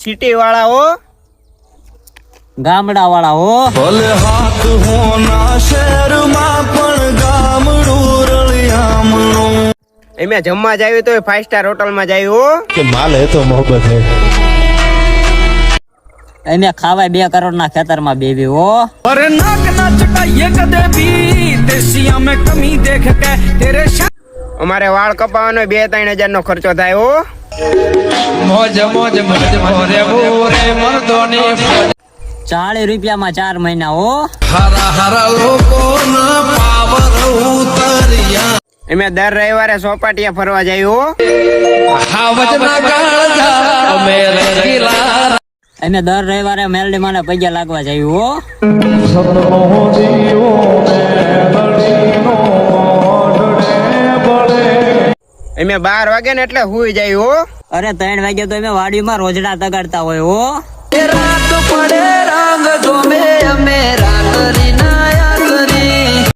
City વાળા હો, ગામડા વાળા હો. ભલે હાથ હોના શહેરમાં પણ ગામડું રળિયામણું. એમે જમવા જાવી તો 5 સ્ટાર હોટલમાં જાવી હો. કે માલ હે તો મોહબ્બત હે. એને ખાવાય 2 કરોડના ખેતરમાં બેબી હો. अरे नाक ना चटाइए कदे भी देसिया में कमी देख के तेरे અમારે વાળ કપાવવાનો 2-3 હજાર નો ખર્ચો થાય હો. मौज मौज मौज भोरे भोरे मर्दोनी 40 રૂપિયામાં 4 મહિના હો. હરા હરા લોકોના પાવર ઉતર્યા. એમે દર રવિવારે સોપાટીયા ફરવા જાય હો. हावजना गाजा અમે રંગીલા એને દર રવિવારે મેલડી માને પગે લાગવા જાય હો. એમે 12 વાગે ને એટલે હુઈ જાય હો. અરે 3 વાગે તો અમે વાડીમાં રોજડા તગાડતા હોય હો. रात पड़े